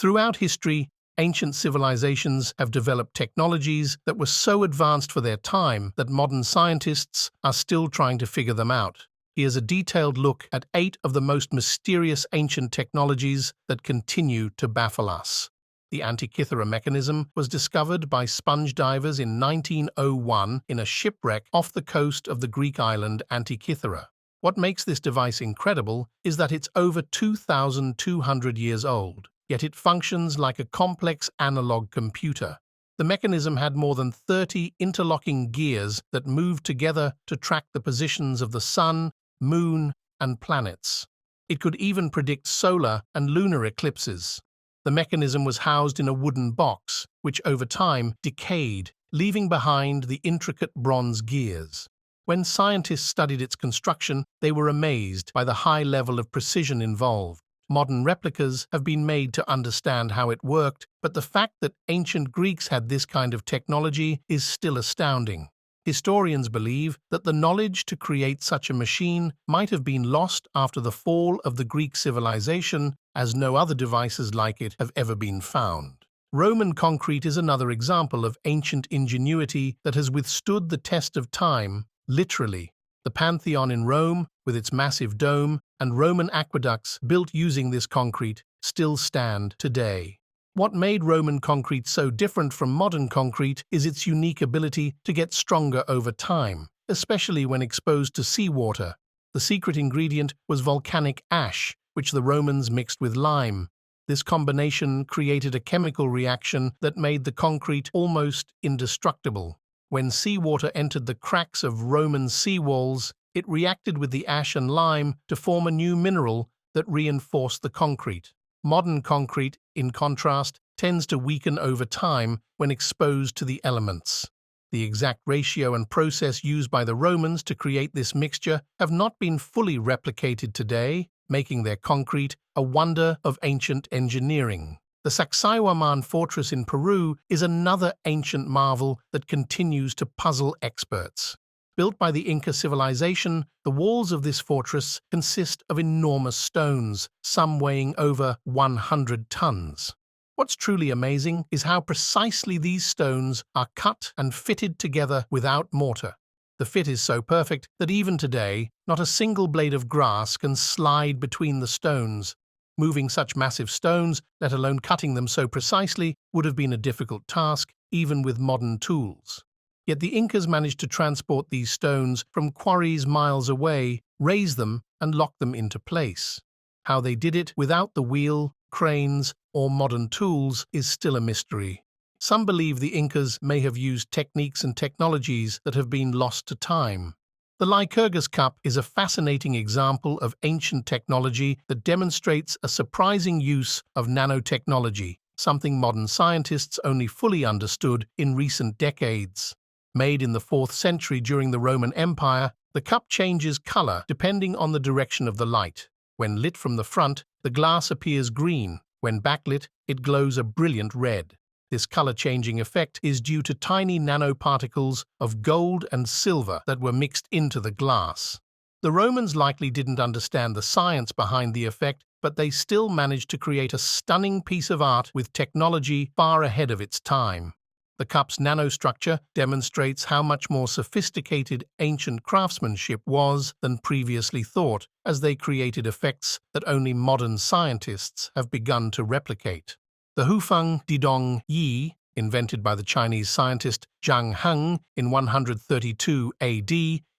Throughout history, ancient civilizations have developed technologies that were so advanced for their time that modern scientists are still trying to figure them out. Here's a detailed look at 8 of the most mysterious ancient technologies that continue to baffle us. The Antira Mechanism was discovered by sponge divers in 1901 in a shipwreck off the coast of the Greek island Antira. What makes this device incredible is that it's over 2,200 years old, yet it functions like a complex analog computer. The mechanism had more than 30 interlocking gears that moved together to track the positions of the sun, moon, and planets. It could even predict solar and lunar eclipses. The mechanism was housed in a wooden box, which over time decayed, leaving behind the intricate bronze gears. When scientists studied its construction, they were amazed by the high level of precision involved. Modern replicas have been made to understand how it worked, but the fact that ancient Greeks had this kind of technology is still astounding. Historians believe that the knowledge to create such a machine might have been lost after the fall of the Greek civilization, as no other devices like it have ever been found. Roman concrete is another example of ancient ingenuity that has withstood the test of time, literally. The Pantheon in Rome, with its massive dome, and Roman aqueducts built using this concrete, still stand today. What made Roman concrete so different from modern concrete is its unique ability to get stronger over time, especially when exposed to seawater. The secret ingredient was volcanic ash, which the Romans mixed with lime. This combination created a chemical reaction that made the concrete almost indestructible. When seawater entered the cracks of Roman seawalls, it reacted with the ash and lime to form a new mineral that reinforced the concrete. Modern concrete, in contrast, tends to weaken over time when exposed to the elements. The exact ratio and process used by the Romans to create this mixture have not been fully replicated today, making their concrete a wonder of ancient engineering. The Sacsayhuaman Fortress in Peru is another ancient marvel that continues to puzzle experts. Built by the Inca civilization, the walls of this fortress consist of enormous stones, some weighing over 100 tons. What's truly amazing is how precisely these stones are cut and fitted together without mortar. The fit is so perfect that even today, not a single blade of grass can slide between the stones. Moving such massive stones, let alone cutting them so precisely, would have been a difficult task, even with modern tools. Yet the Incas managed to transport these stones from quarries miles away, raise them, and lock them into place. How they did it without the wheel, cranes, or modern tools is still a mystery. Some believe the Incas may have used techniques and technologies that have been lost to time. The Lerus Cup is a fascinating example of ancient technology that demonstrates a surprising use of nanotechnology, something modern scientists only fully understood in recent decades. Made in the 4th century during the Roman Empire, the cup changes color depending on the direction of the light. When lit from the front, the glass appears green. When backlit, it glows a brilliant red. This color-changing effect is due to tiny nanoparticles of gold and silver that were mixed into the glass. The Romans likely didn't understand the science behind the effect, but they still managed to create a stunning piece of art with technology far ahead of its time. The cup's nanostructure demonstrates how much more sophisticated ancient craftsmanship was than previously thought, as they created effects that only modern scientists have begun to replicate. The Huang Dong Yi, invented by the Chinese scientist Zhang Heng in 132 AD,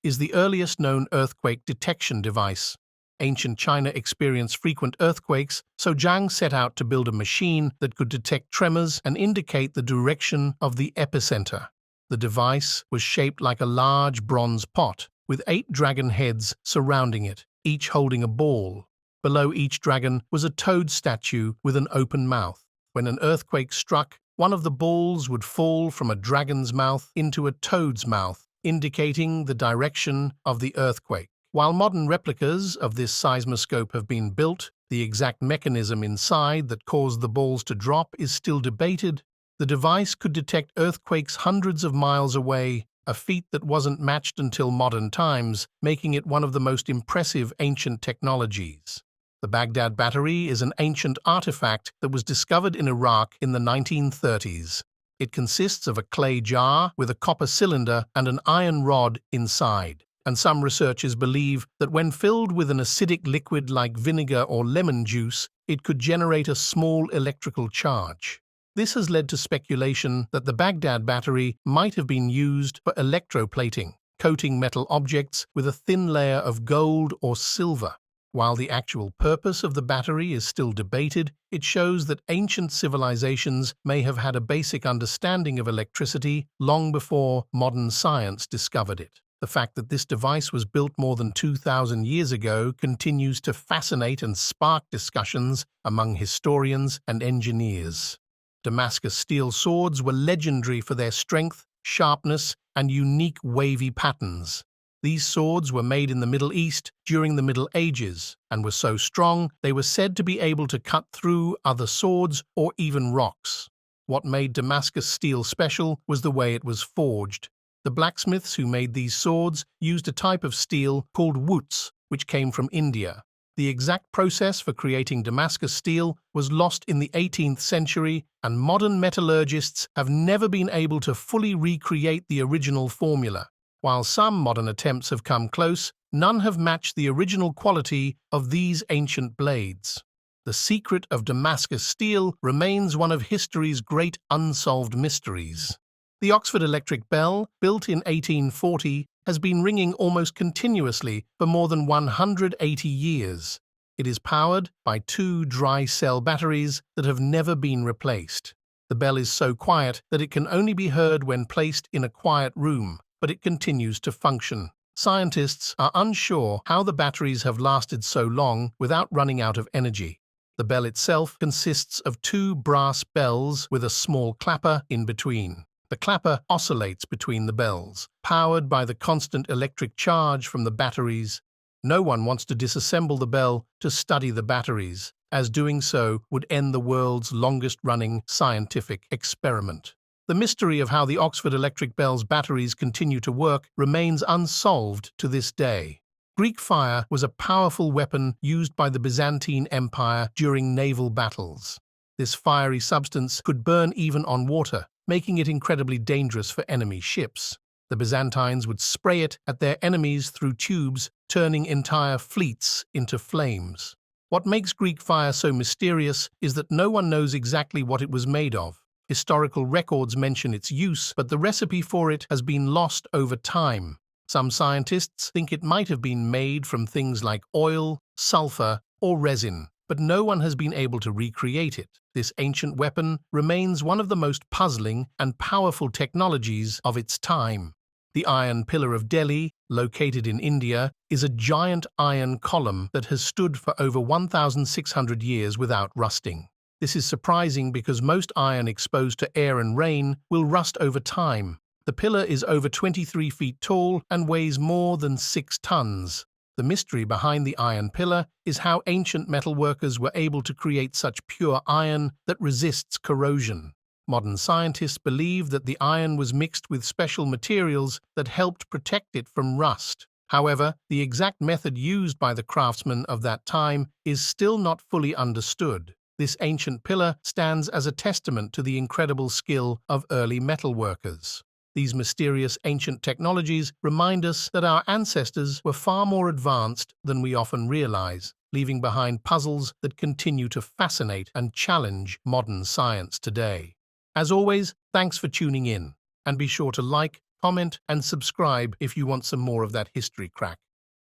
is the earliest known earthquake detection device. Ancient China experienced frequent earthquakes, so Zhang set out to build a machine that could detect tremors and indicate the direction of the epicenter. The device was shaped like a large bronze pot, with 8 dragon heads surrounding it, each holding a ball. Below each dragon was a toad statue with an open mouth. When an earthquake struck, one of the balls would fall from a dragon's mouth into a toad's mouth, indicating the direction of the earthquake. While modern replicas of this seismoscope have been built, the exact mechanism inside that caused the balls to drop is still debated. The device could detect earthquakes hundreds of miles away, a feat that wasn't matched until modern times, making it one of the most impressive ancient technologies. The Baghdad Battery is an ancient artifact that was discovered in Iraq in the 1930s. It consists of a clay jar with a copper cylinder and an iron rod inside, and some researchers believe that when filled with an acidic liquid like vinegar or lemon juice, it could generate a small electrical charge. This has led to speculation that the Baghdad Battery might have been used for electroplating, coating metal objects with a thin layer of gold or silver. While the actual purpose of the battery is still debated, it shows that ancient civilizations may have had a basic understanding of electricity long before modern science discovered it. The fact that this device was built more than 2,000 years ago continues to fascinate and spark discussions among historians and engineers. Damascus steel swords were legendary for their strength, sharpness, and unique wavy patterns. These swords were made in the Middle East during the Middle Ages and were so strong they were said to be able to cut through other swords or even rocks. What made Damascus steel special was the way it was forged. The blacksmiths who made these swords used a type of steel called woots, which came from India. The exact process for creating Damascus steel was lost in the 18th century, and modern metallurgists have never been able to fully recreate the original formula. While some modern attempts have come close, none have matched the original quality of these ancient blades. The secret of Damascus steel remains one of history's great unsolved mysteries. The Oxford Electric Bell, built in 1840, has been ringing almost continuously for more than 180 years. It is powered by 2 dry-cell batteries that have never been replaced. The bell is so quiet that it can only be heard when placed in a quiet room, but it continues to function. Scientists are unsure how the batteries have lasted so long without running out of energy. The bell itself consists of 2 brass bells with a small clapper in between. The clapper oscillates between the bells, powered by the constant electric charge from the batteries. No one wants to disassemble the bell to study the batteries, as doing so would end the world's longest-running scientific experiment. The mystery of how the Oxford Electric Bell's batteries continue to work remains unsolved to this day. Greek fire was a powerful weapon used by the Byzantine Empire during naval battles. This fiery substance could burn even on water, making it incredibly dangerous for enemy ships. The Byzantines would spray it at their enemies through tubes, turning entire fleets into flames. What makes Greek fire so mysterious is that no one knows exactly what it was made of. Historical records mention its use, but the recipe for it has been lost over time. Some scientists think it might have been made from things like oil, sulfur, or resin, but no one has been able to recreate it. This ancient weapon remains one of the most puzzling and powerful technologies of its time. The Iron Pillar of Delhi, located in India, is a giant iron column that has stood for over 1,600 years without rusting. This is surprising because most iron exposed to air and rain will rust over time. The pillar is over 23 feet tall and weighs more than 6 tons. The mystery behind the iron pillar is how ancient metalworkers were able to create such pure iron that resists corrosion. Modern scientists believe that the iron was mixed with special materials that helped protect it from rust. However, the exact method used by the craftsmen of that time is still not fully understood. This ancient pillar stands as a testament to the incredible skill of early metalworkers. These mysterious ancient technologies remind us that our ancestors were far more advanced than we often realize, leaving behind puzzles that continue to fascinate and challenge modern science today. As always, thanks for tuning in, and be sure to like, comment, and subscribe if you want some more of that history crack.